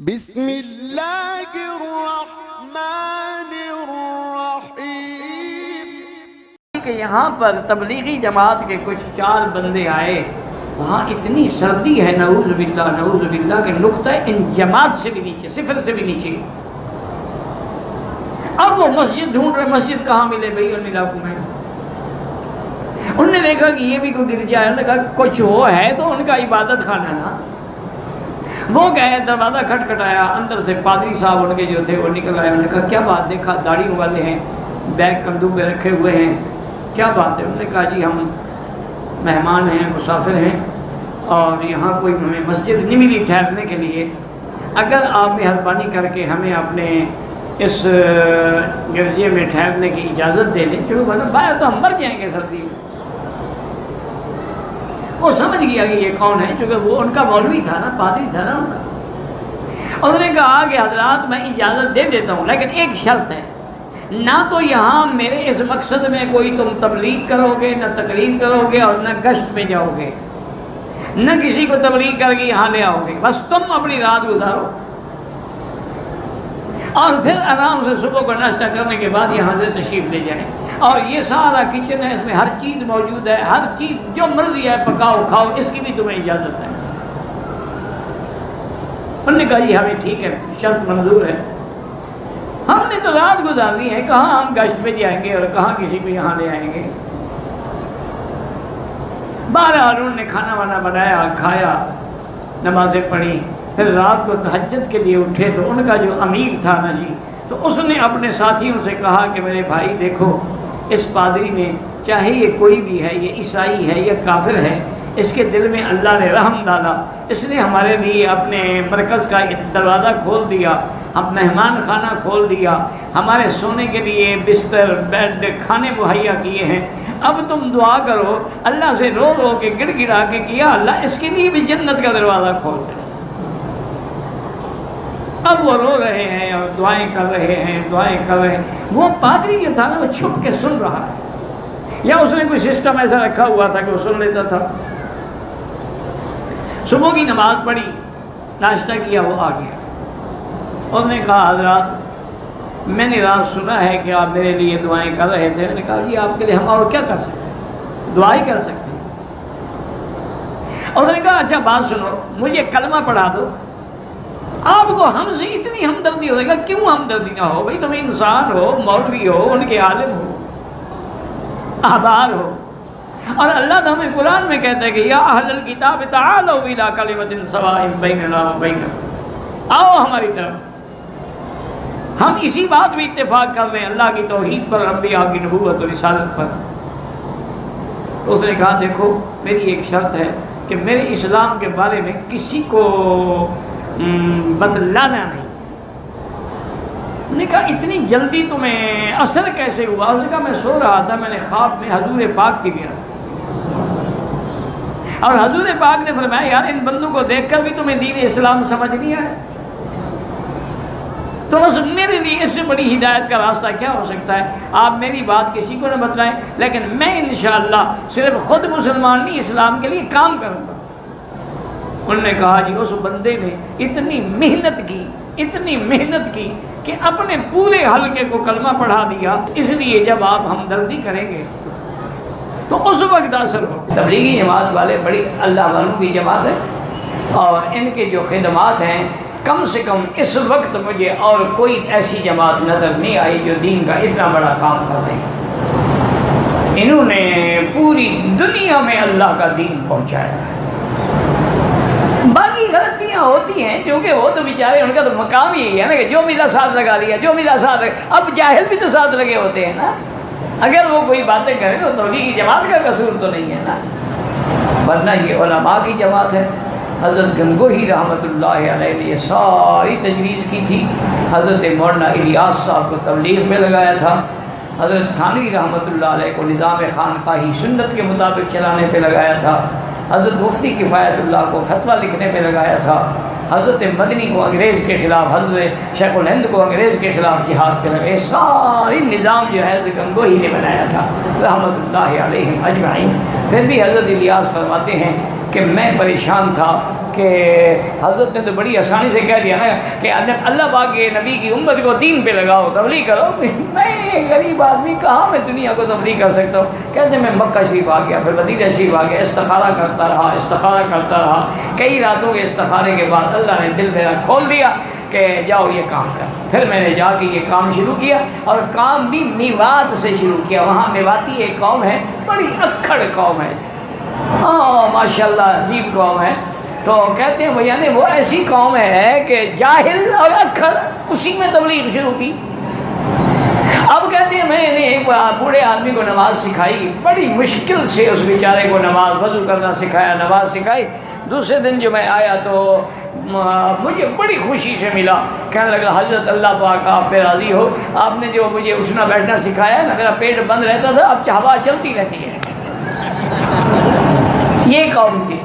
بسم اللہ الرحمن الرحیم کہ یہاں پر تبلیغی جماعت کے کچھ 4 بندے آئے، وہاں اتنی سردی ہے نعوذ باللہ کہ نقطہ ان جماعت سے بھی نیچے، صفر سے بھی نیچے۔ اب وہ مسجد ڈھونڈ رہے، مسجد کہاں ملے بھائی ان علاقوں میں؟ انہوں نے دیکھا کہ یہ بھی کوئی گرجا ہے، انہوں نے کہا کچھ وہ ہے تو ان کا عبادت خانہ نا۔ وہ گئے، دروازہ کھٹکھٹایا، اندر سے پادری صاحب ان کے جو تھے وہ نکل آئے۔ انہوں نے کہا کیا بات؟ دیکھا داڑھی والے ہیں، بیگ کندھوں پہ رکھے ہوئے ہیں، کیا بات ہے؟ انہوں نے کہا جی ہم مہمان ہیں، مسافر ہیں، اور یہاں کوئی ہمیں مسجد نہیں ملی ٹھہرنے کے لیے، اگر آپ مہربانی کر کے ہمیں اپنے اس گرجے میں ٹھہرنے کی اجازت دے دیں، چلو ورنہ باہر تو ہم مر جائیں گے سردی میں۔ وہ سمجھ گیا کہ یہ کون ہے، چونکہ وہ ان کا مولوی تھا نا، پادری تھا نا ان کا۔ انہوں نے کہا کہ حضرات میں اجازت دے دیتا ہوں، لیکن ایک شرط ہے، نہ تو یہاں میرے اس مقصد میں کوئی تم تبلیغ کرو گے، نہ تقریر کرو گے، اور نہ گشت پہ جاؤ گے، نہ کسی کو تبلیغ کر کے یہاں لے آؤ گے، بس تم اپنی رات گزارو اور پھر آرام سے صبح کو ناشتہ کرنے کے بعد یہاں سے تشریف لے جائیں، اور یہ سارا کچن ہے، اس میں ہر چیز موجود ہے، ہر چیز جو مرضی ہے پکاؤ کھاؤ، اس کی بھی تمہیں اجازت ہے۔ انہوں نے کہا جی ہمیں ٹھیک ہے، شرط منظور ہے، ہم نے تو رات گزارنی ہے، کہاں ہم گشت پہ جائیں گے اور کہاں کسی کو یہاں لے آئیں گے۔ بہرحال انہوں نے کھانا وانا بنایا، کھایا، نمازیں پڑھی، پھر رات کو تہجد کے لیے اٹھے تو ان کا جو امیر تھا نا جی، تو اس نے اپنے ساتھیوں سے کہا کہ میرے بھائی دیکھو، اس پادری نے، چاہے یہ کوئی بھی ہے، یہ عیسائی ہے یا کافر ہے، اس کے دل میں اللہ نے رحم ڈالا، اس نے ہمارے لیے اپنے مرکز کا دروازہ کھول دیا، ہم مہمان خانہ کھول دیا، ہمارے سونے کے لیے بستر، بیڈ، کھانے مہیا کیے ہیں، اب تم دعا کرو، اللہ سے رو رو کے گڑ گڑا کے کیا اللہ اس کے لیے بھی جنت کا دروازہ کھول دے۔ اب وہ رو رہے ہیں اور دعائیں کر رہے ہیں، وہ پادری جو تھا نا وہ چھپ کے سن رہا ہے، یا اس نے کوئی سسٹم ایسا رکھا ہوا تھا کہ وہ سن لیتا تھا۔ صبح کی نماز پڑھی، ناشتہ کیا، وہ آ گیا، انہوں نے کہا حضرات میں نے رات سنا ہے کہ آپ میرے لیے دعائیں کر رہے تھے۔ میں نے کہا جی آپ کے لیے ہم اور کیا کر سکتے ہیں، دعا ہی کر سکتے ہیں۔ انہوں نے کہا اچھا بات سنو، مجھے کلمہ پڑھا دو، آپ کو ہم سے اتنی ہمدردی ہو گا، کیوں ہمدردی نہ ہو بھائی، تم انسان ہو، مولوی ہو، ان کے عالم ہو، احبار ہو، اور اللہ تو ہمیں قرآن میں کہتا ہے کہ یا اہل الکتاب تعالوا الی کلمۃ سواء بیننا وبینکم، آؤ ہماری طرف، ہم اسی بات میں اتفاق کر لیں، اللہ کی توحید پر، انبیاء کی نبوت اور رسالت پر۔ تو اس نے کہا دیکھو میری ایک شرط ہے کہ میرے اسلام کے بارے میں کسی کو بتلانا نہیں۔ نے کہا اتنی جلدی تمہیں اثر کیسے ہوا؟ اس نے کہا میں سو رہا تھا، میں نے خواب میں حضور پاک دکھا، اور حضور پاک نے فرمایا یار ان بندوں کو دیکھ کر بھی تمہیں دین اسلام سمجھ نہیں آیا، تو بس میرے لیے اس سے بڑی ہدایت کا راستہ کیا ہو سکتا ہے؟ آپ میری بات کسی کو نہ بتلائیں، لیکن میں انشاءاللہ صرف خود مسلمان نہیں، اسلام کے لیے کام کروں گا۔ انہوں نے کہا جی اس بندے نے اتنی محنت کی کہ اپنے پورے حلقے کو کلمہ پڑھا دیا، اس لیے جب آپ ہمدردی کریں گے تو اس وقت اثر ہو۔ تبلیغی جماعت والے بڑی اللہ والوں کی جماعت ہے، اور ان کے جو خدمات ہیں کم سے کم اس وقت مجھے اور کوئی ایسی جماعت نظر نہیں آئی جو دین کا اتنا بڑا کام کر رہی ہے۔ انہوں نے پوری دنیا میں اللہ کا دین پہنچایا ہے۔ باقی غلطیاں ہوتی ہیں کیونکہ وہ تو بیچارے، ان کا تو مقام یہی ہے نا کہ جو ملا ساتھ لگا لیا، جو ملا ساتھ لگا، اب جاہل بھی تو ساتھ لگے ہوتے ہیں نا، اگر وہ کوئی باتیں کریں تو تبلیغی جماعت کا قصور تو نہیں ہے نا، ورنہ یہ علماء کی جماعت ہے۔ حضرت گنگوہی رحمۃ اللہ علیہ نے یہ ساری تجویز کی تھی، حضرت مولانا الیاس صاحب کو تبلیغ میں لگایا تھا، حضرت تھانوی رحمۃ اللہ علیہ کو نظام خانقاہی سنت کے مطابق چلانے پہ لگایا تھا، حضرت مفتی کفایت اللہ کو فتویٰ لکھنے پہ لگایا تھا، حضرت مدنی کو انگریز کے خلاف، حضرت شیخ الہند کو انگریز کے خلاف جہاد پہ لگے، ساری نظام جو ہے حضرت گنگوہی نے بنایا تھا رحمۃ اللہ علیہم اجمعین۔ پھر بھی حضرت الیاس فرماتے ہیں کہ میں پریشان تھا کہ حضرت نے تو بڑی آسانی سے کہہ دیا نا کہ اللہ پاک کے نبی کی امت کو دین پہ لگاؤ، تبلیغ کرو۔ میں غریب آدمی کہاں میں دنیا کو تبلیغ کر سکتا ہوں؟ کہتے میں مکہ شریف آ گیا، پھر مدینہ شریف آ گیا، استخارہ کرتا رہا، کئی راتوں کے استخارے کے بعد اللہ نے دل میرا کھول دیا کہ جاؤ یہ کام کر۔ پھر میں نے جا کے یہ کام شروع کیا، اور کام بھی میوات سے شروع کیا۔ وہاں میواتی ایک قوم ہے، بڑی اکھڑ قوم ہے، ماشاءاللہ عجیب قوم ہے۔ تو کہتے ہیں بھیا نے وہ ایسی قوم ہے کہ جاہل اور اکھڑ، اسی میں تبلیغ شروع کی۔ اب کہتے ہیں میں نے ایک بوڑھے آدمی کو نماز سکھائی، بڑی مشکل سے اس بیچارے کو نماز وضو کرنا سکھایا، نماز سکھائی۔ دوسرے دن جو میں آیا تو مجھے بڑی خوشی سے ملا، کہنے لگا حضرت اللہ پاک آپ پہ راضی ہو، آپ نے جو مجھے اٹھنا بیٹھنا سکھایا نا، میرا پیٹ بند رہتا تھا، اب ہوا چلتی رہتی ہے۔ یہ قوم تھی۔